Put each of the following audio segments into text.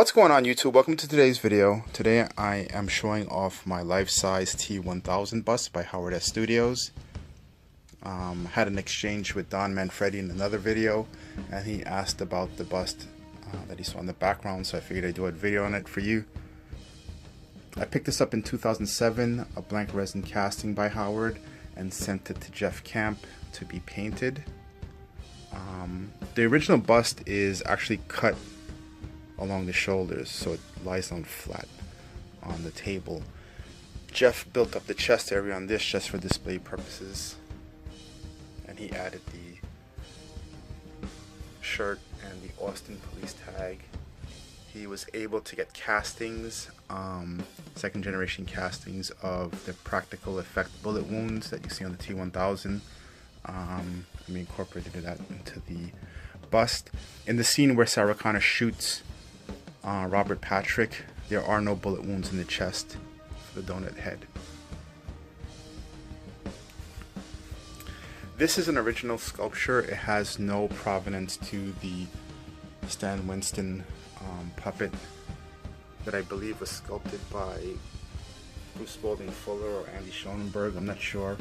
What's going on, YouTube? Welcome to today's video. Today I am showing off my life-size T-1000 bust by Howard S Studios. Had an exchange with Don Manfredi in another video, and he asked about the bust that he saw in the background, so I figured I'd do a video on it for you. I picked this up in 2007, a blank resin casting by Howard, and sent it to Jeff Camp to be painted. The original bust is actually cut along the shoulders, so it lies down flat on the table. Jeff built up the chest area on this just for display purposes, and he added the shirt and the Austin police tag. He was able to get castings, second generation castings of the practical effect bullet wounds that you see on the T-1000. We incorporated that into the bust. In the scene where Sarah Connor shoots Robert Patrick, there are no bullet wounds in the chest for the donut head. This is an original sculpture. It has no provenance to the Stan Winston puppet that I believe was sculpted by Bruce Spalding Fuller or Andy Schoenberg. I'm not sure.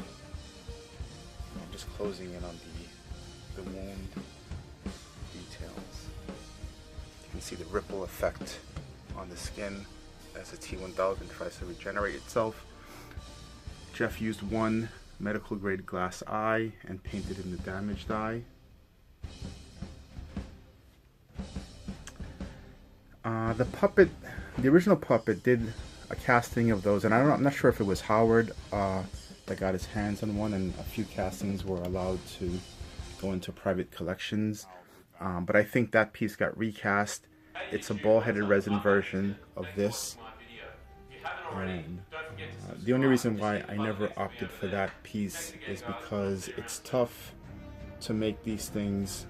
I'm just closing in on the wound details. You can see the ripple effect on the skin as the T-1000 tries to regenerate itself. Jeff used one medical grade glass eye and painted in the damaged eye. The puppet, the original puppet, did a casting of those, and I'm not sure if it was Howard that got his hands on one, and a few castings were allowed to go into private collections. But I think that piece got recast. It's a ball-headed resin version of this. And the only reason why I never opted for that piece is because it's tough to make these things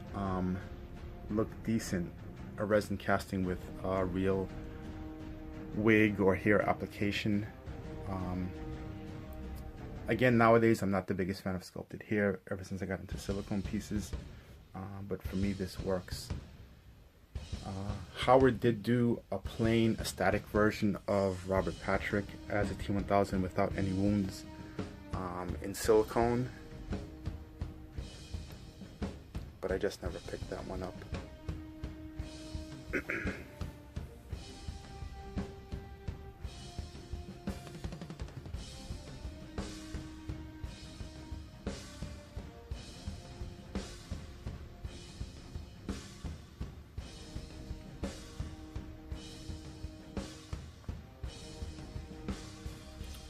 look decent. A resin casting with a real wig or hair application. Again, nowadays I'm not the biggest fan of sculpted hair ever since I got into silicone pieces, but for me this works. Howard did do a plain, a static version of Robert Patrick as a T-1000 without any wounds in silicone, but I just never picked that one up.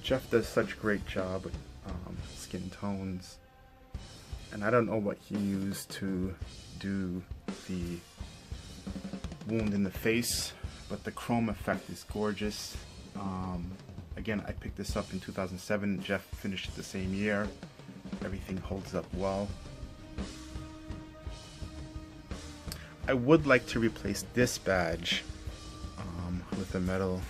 Jeff does such a great job with skin tones, and I don't know what he used to do the wound in the face, but the chrome effect is gorgeous. Again, I picked this up in 2007. Jeff finished it the same year. Everything holds up well. I would like to replace this badge with a metal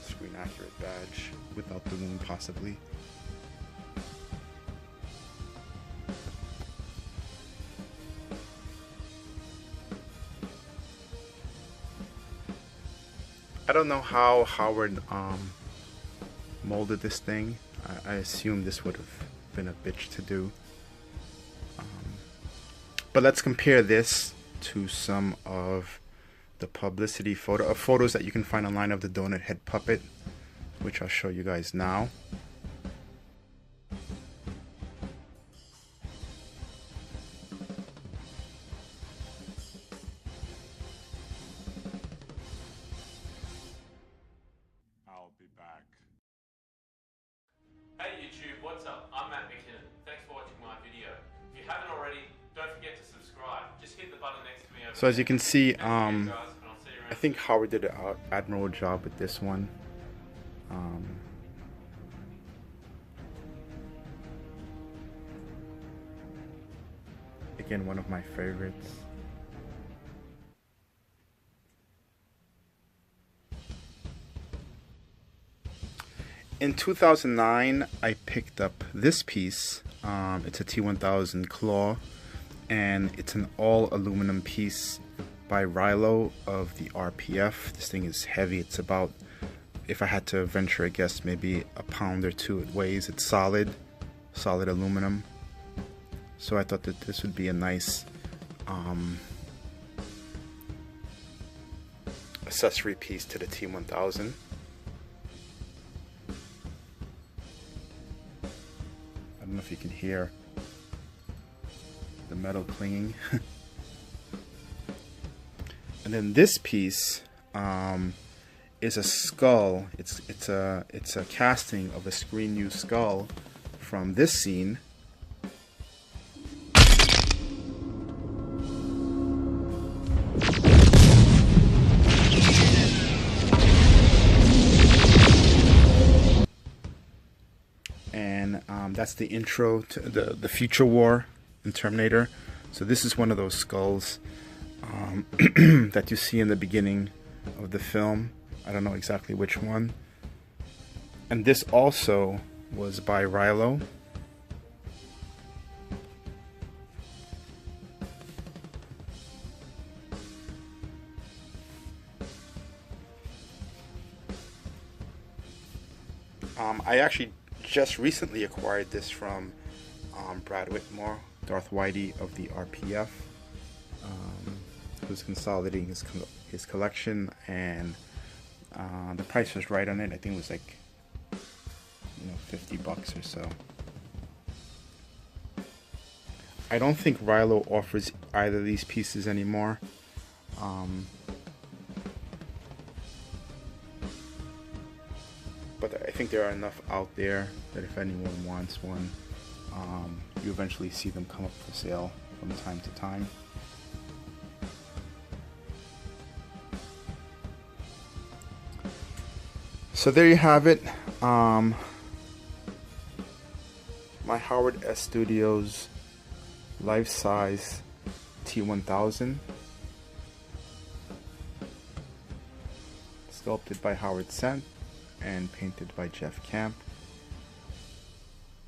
screen accurate badge without the wound, possibly. I don't know how Howard molded this thing. I assume this would have been a bitch to do. But let's compare this to some of the publicity photos that you can find online of the donut head puppet, which I'll show you guys now. Hey YouTube, what's up? I'm Matt McKinnon. Thanks for watching my video. If you haven't already, don't forget to subscribe. Just hit the button next to me over So as you can see, I I think Howard did an admirable job with this one. Again, one of my favorites. In 2009, I picked up this piece. It's a T-1000 claw, and it's an all aluminum piece by Rylo of the RPF. This thing is heavy. It's about, if I had to venture a guess, maybe a pound or two it weighs. It's solid aluminum. So I thought that this would be a nice accessory piece to the T-1000. I don't know if you can hear the metal clinging. And then this piece is a skull. It's a casting of a screen new skull from this scene. And that's the intro to the future war in Terminator. So this is one of those skulls that you see in the beginning of the film. I don't know exactly which one. And this also was by Rylo. I actually just recently acquired this from Brad Whitmore, Darth Whitey of the RPF, who's consolidating his collection, and the price was right on it. I think it was like, $50 or so. I don't think Rylo offers either of these pieces anymore. But I think there are enough out there that if anyone wants one, you eventually see them come up for sale from time to time. So there you have it. My Howard S Studios life-size T-1000, sculpted by Howard Senft and painted by Jeff Camp.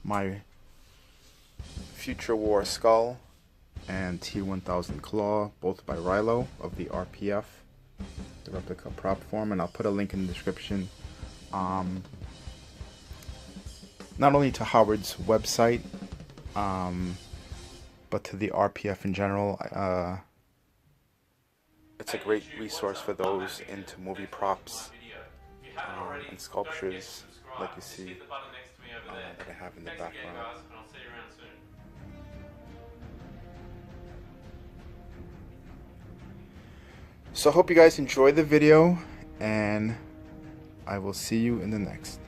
My Future War skull and T-1000 claw, both by Rylo of the RPF, the Replica Prop Forum, and I'll put a link in the description. Not only to Howard's website, but to the RPF in general. It's a great resource for those into movie props and sculptures, like you see that I have in the background. So I hope you guys enjoyed the video, and I will see you in the next.